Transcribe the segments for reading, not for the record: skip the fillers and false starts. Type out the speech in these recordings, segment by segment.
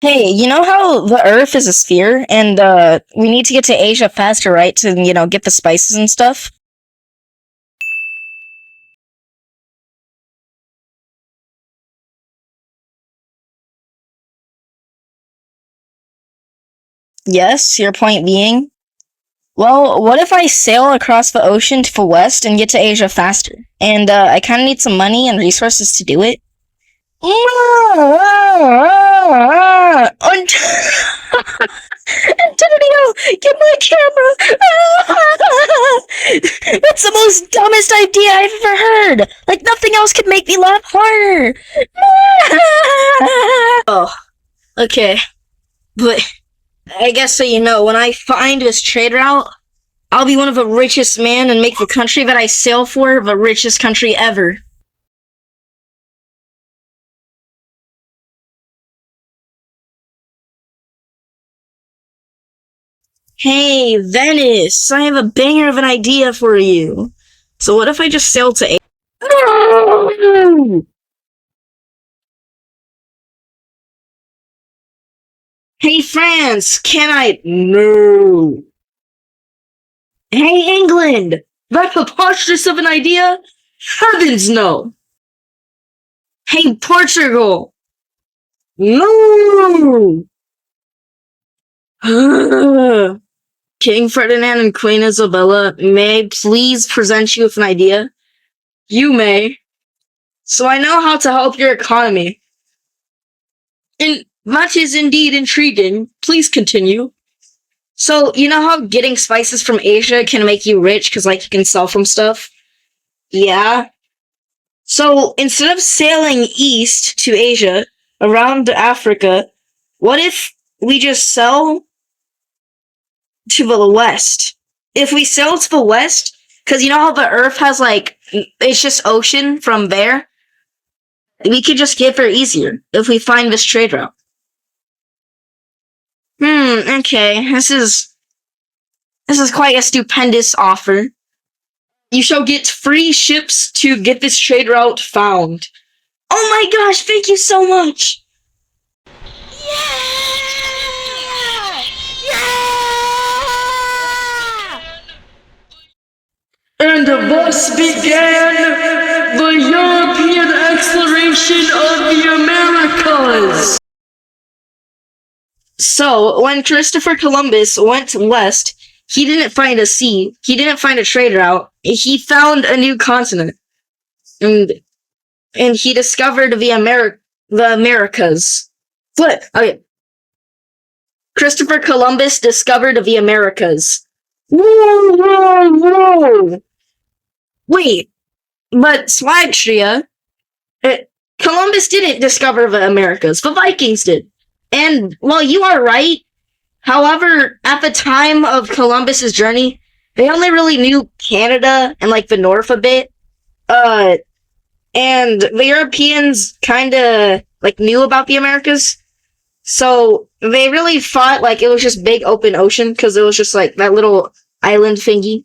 Hey, you know how the Earth is a sphere, and we need to get to Asia faster, right? To get the spices and stuff. Yes, your point being. Well, what if I sail across the ocean to the west and get to Asia faster? And I kind of need some money and resources to do it. Antonio, get my camera! That's the most dumbest idea I've ever heard! Like, nothing else could make me laugh harder! Oh, okay. But I guess so when I find this trade route, I'll be one of the richest men and make the country that I sail for the richest country ever. Hey, Venice, I have a banger of an idea for you. So what if I just sail to Hey, France, can I? No. Hey, England, that preposterous of an idea? Heavens no. Hey, Portugal. No. King Ferdinand and Queen Isabella, may I please present you with an idea? You may. So I know how to help your economy. And that is indeed intriguing. Please continue. So, you know how getting spices from Asia can make you rich because, like, you can sell from stuff? Yeah. So, instead of sailing east to Asia, around Africa, what if we just sell to the west? If we sail to the west, because you know how the Earth has, like, it's just ocean from there? We could just get there easier if we find this trade route. Okay, this is quite a stupendous offer. You shall get free ships to get this trade route found. Oh my gosh, thank you so much! Yeah! And thus began the European exploration of the Americas! So, when Christopher Columbus went west, he didn't find a sea, he didn't find a trade route, he found a new continent. And he discovered the Americas. Flip! Okay. Christopher Columbus discovered the Americas. Whoa! Wait, but Swagstrian, Columbus didn't discover the Americas, the Vikings did. And, well, you are right. However, at the time of Columbus's journey, they only really knew Canada and, like, the north a bit. And the Europeans kinda, like, knew about the Americas. So, they really thought, like, it was just big open ocean, because it was just, like, that little island thingy.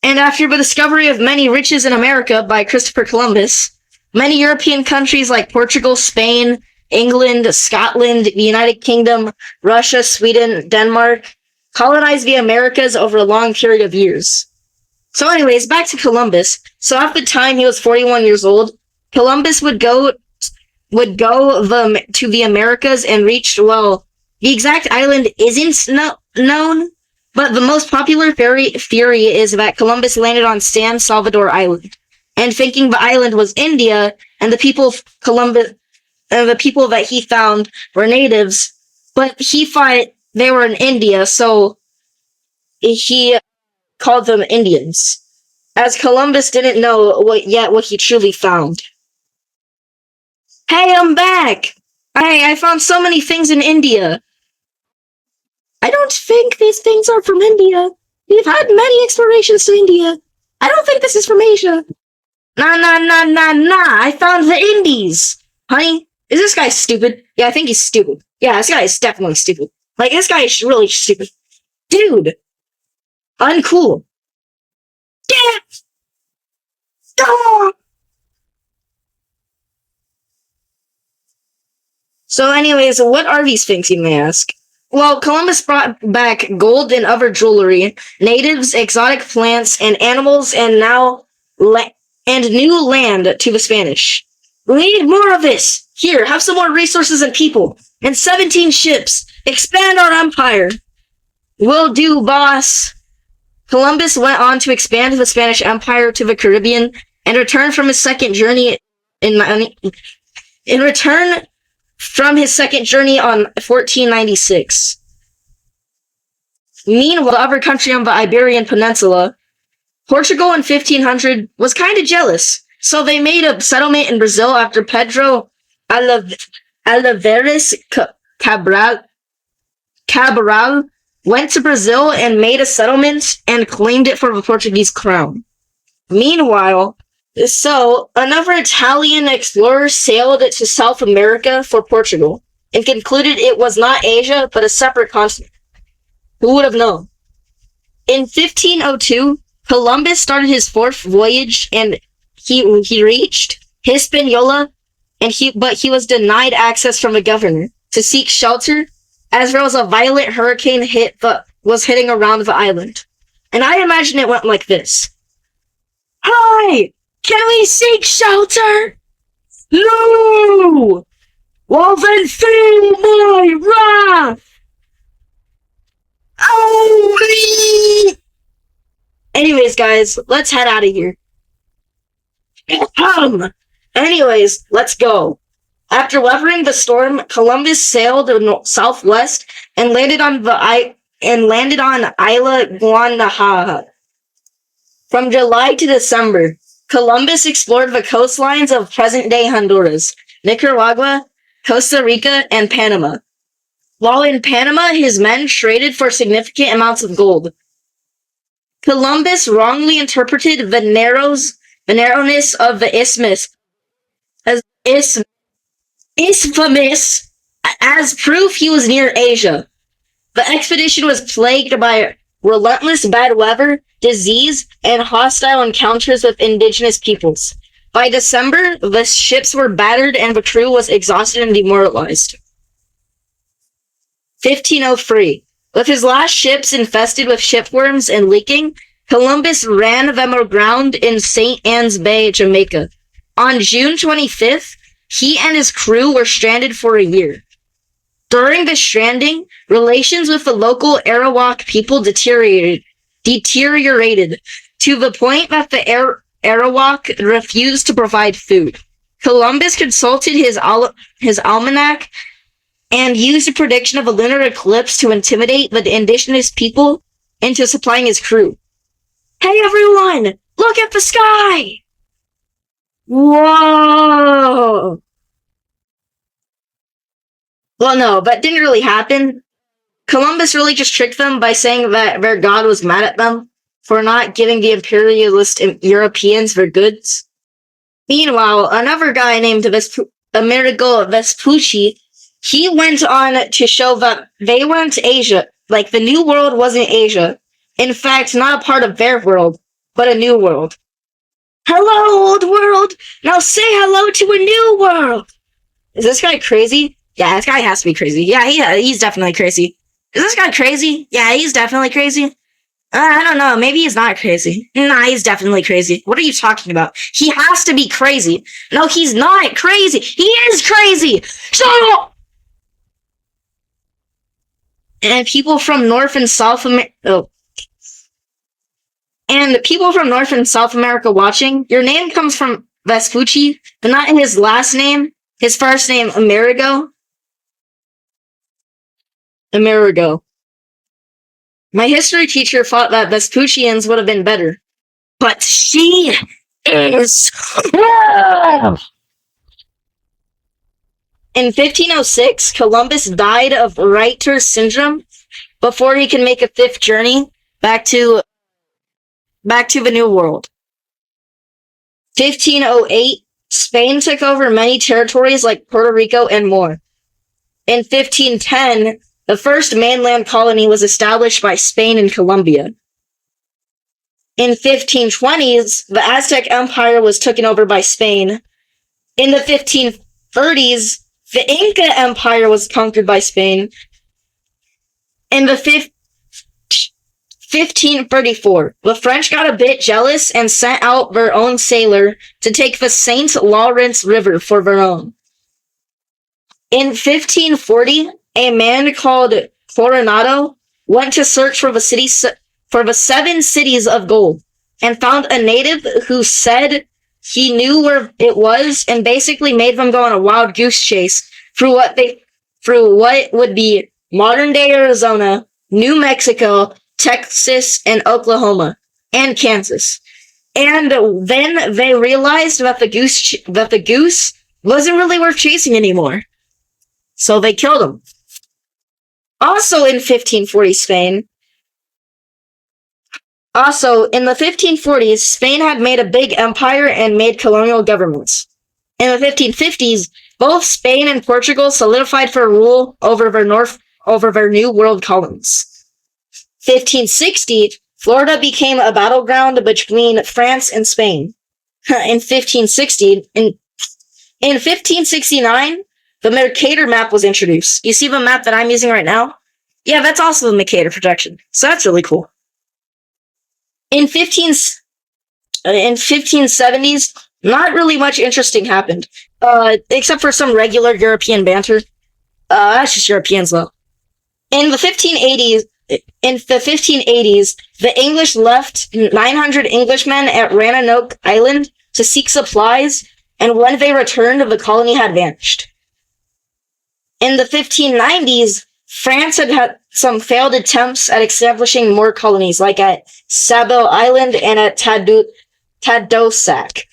And after the discovery of many riches in America by Christopher Columbus, many European countries like Portugal, Spain, England, Scotland, the United Kingdom, Russia, Sweden, Denmark, colonized the Americas over a long period of years. So anyways, back to Columbus. So at the time he was 41 years old, Columbus would go to the Americas and reach, well, the exact island isn't known, but the most popular theory is that Columbus landed on San Salvador Island, and thinking the island was India, and the people that he found were natives, but he thought they were in India, so he called them Indians, as Columbus didn't know what he truly found. Hey, I'm back! I found so many things in India. I don't think these things are from India. We've had many explorations to India. I don't think this is from Asia. Nah. I found the Indies. Honey, is this guy stupid? Yeah, I think he's stupid. Yeah, this guy is definitely stupid. Like, this guy is really stupid. Dude! Uncool. Yeah! Stop! So anyways, what are these things, you may ask? Well, Columbus brought back gold and other jewelry, natives, exotic plants, and animals, and new land to the Spanish. We need more of this. Here, have some more resources and people. And 17 ships. Expand our empire. Will do, boss. Columbus went on to expand the Spanish Empire to the Caribbean and returned from his second journey on 1496. Meanwhile, the other country on the Iberian Peninsula, Portugal in 1500 was kind of jealous, so they made a settlement in Brazil after Pedro Oliveira Cabral went to Brazil and made a settlement and claimed it for the Portuguese crown. Meanwhile, another Italian explorer sailed to South America for Portugal and concluded it was not Asia, but a separate continent. Who would have known? In 1502, Columbus started his fourth voyage and he reached Hispaniola, but he was denied access from the governor to seek shelter as there was a violent hurricane was hitting around the island. And I imagine it went like this. Hi! Can we seek shelter? No! Well then feel my wrath! Oh! Anyways, guys, let's head out of here. Anyways, let's go. After weathering the storm, Columbus sailed southwest and landed on Isla Guanaja. From July to December, Columbus explored the coastlines of present-day Honduras, Nicaragua, Costa Rica, and Panama. While in Panama, his men traded for significant amounts of gold. Columbus wrongly interpreted the narrowness of the isthmus as proof he was near Asia. The expedition was plagued by relentless bad weather, disease, and hostile encounters with indigenous peoples. By December, the ships were battered and the crew was exhausted and demoralized. 1503. With his last ships infested with shipworms and leaking, Columbus ran them aground in St. Anne's Bay, Jamaica. On June 25th, he and his crew were stranded for a year. During the stranding, relations with the local Arawak people deteriorated to the point that the Arawak refused to provide food. Columbus consulted his almanac and used a prediction of a lunar eclipse to intimidate the indigenous people into supplying his crew. Hey everyone, look at the sky! Whoa! Well, no, that didn't really happen. Columbus really just tricked them by saying that their god was mad at them for not giving the imperialist Europeans their goods. Meanwhile, another guy named Amerigo Vespucci, he went on to show that they weren't Asia, like the New World wasn't Asia. In fact, not a part of their world, but a new world. Hello, old world! Now say hello to a new world! Is this guy crazy? Yeah, this guy has to be crazy. Yeah, he's definitely crazy. Is this guy crazy? Yeah, he's definitely crazy. I don't know. Maybe he's not crazy. Nah, he's definitely crazy. What are you talking about? He has to be crazy. No, he's not crazy. He is crazy. Shut up! And people from North and South America... And people from North and South America watching, your name comes from Vespucci, but not his last name. His first name, Amerigo. Amerigo. My history teacher thought that Vespuccians would have been better. But she is... In 1506, Columbus died of Reiter's syndrome before he could make a fifth journey back to the New World. 1508, Spain took over many territories like Puerto Rico and more. In 1510, the first mainland colony was established by Spain in Colombia. In 1520s, the Aztec Empire was taken over by Spain. In the 1530s, The Inca Empire was conquered by Spain in the 1534. The French got a bit jealous and sent out their own sailor to take the St. Lawrence River for their own. In 1540, a man called Coronado went to search for the 7 cities of gold and found a native who said he knew where it was and basically made them go on a wild goose chase through what would be modern-day Arizona, New Mexico, Texas, and Oklahoma, and Kansas. And then they realized that the goose wasn't really worth chasing anymore. So they killed him. Also in the 1540s, Spain had made a big empire and made colonial governments. In the 1550s, both Spain and Portugal solidified for rule over their New World colonies. 1560, Florida became a battleground between France and Spain. In 1569, the Mercator map was introduced. You see the map that I'm using right now? Yeah, that's also the Mercator projection. So that's really cool. In 1570s, not really much interesting happened, except for some regular European banter. That's just Europeans, though. In the 1580s, the English left 900 Englishmen at Roanoke Island to seek supplies, and when they returned, the colony had vanished. In the 1590s, France had some failed attempts at establishing more colonies, like at Sabo Island and at Tadoussac.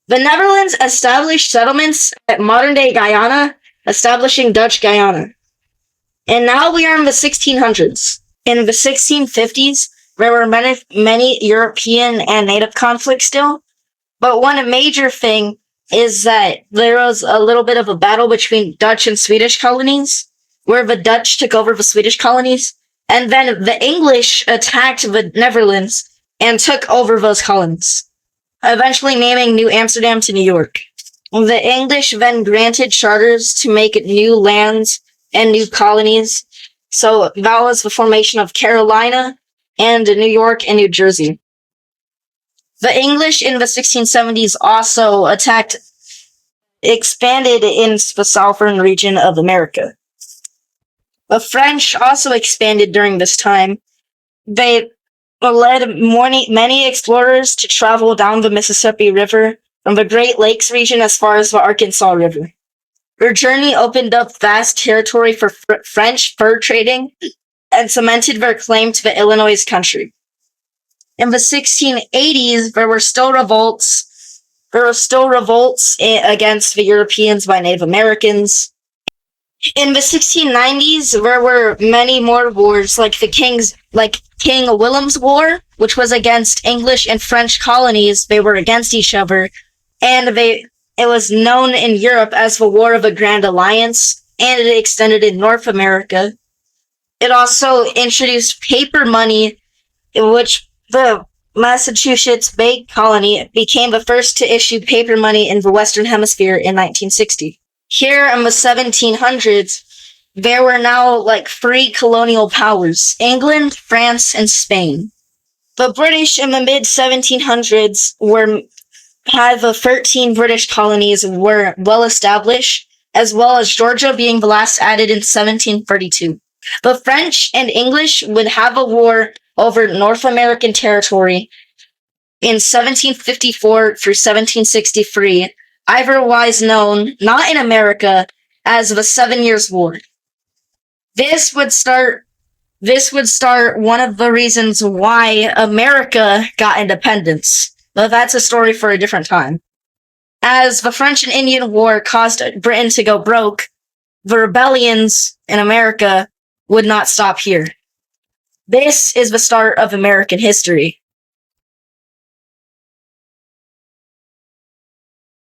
The Netherlands established settlements at modern-day Guyana, establishing Dutch Guyana. And now we are in the 1600s. In the 1650s, there were many European and native conflicts still, but one major thing is that there was a little bit of a battle between Dutch and Swedish colonies, where the Dutch took over the Swedish colonies, and then the English attacked the Netherlands and took over those colonies, eventually naming New Amsterdam to New York. The English then granted charters to make new lands and new colonies, so that was the formation of Carolina and New York and New Jersey. The English in the 1670s also expanded in the southern region of America. The French also expanded during this time. They led many explorers to travel down the Mississippi River from the Great Lakes region as far as the Arkansas River. Their journey opened up vast territory for French fur trading and cemented their claim to the Illinois country. In the 1680s, there were still revolts against the Europeans by Native Americans. In the 1690s, there were many more wars, like King William's War, which was against English and French colonies. They were against each other, and it was known in Europe as the War of the Grand Alliance, and it extended in North America. It also introduced paper money, in which the Massachusetts Bay Colony became the first to issue paper money in the Western Hemisphere in 1960. Here in the 1700s, there were now 3 colonial powers: England, France, and Spain. The British in the mid-1700s had the 13 British colonies were well established, as well as Georgia being the last added in 1732. The French and English would have a war over North American territory in 1754 through 1763, otherwise known, not in America, as the 7 Years' War. This would start one of the reasons why America got independence, but that's a story for a different time. As the French and Indian War caused Britain to go broke, the rebellions in America would not stop here. This is the start of American history.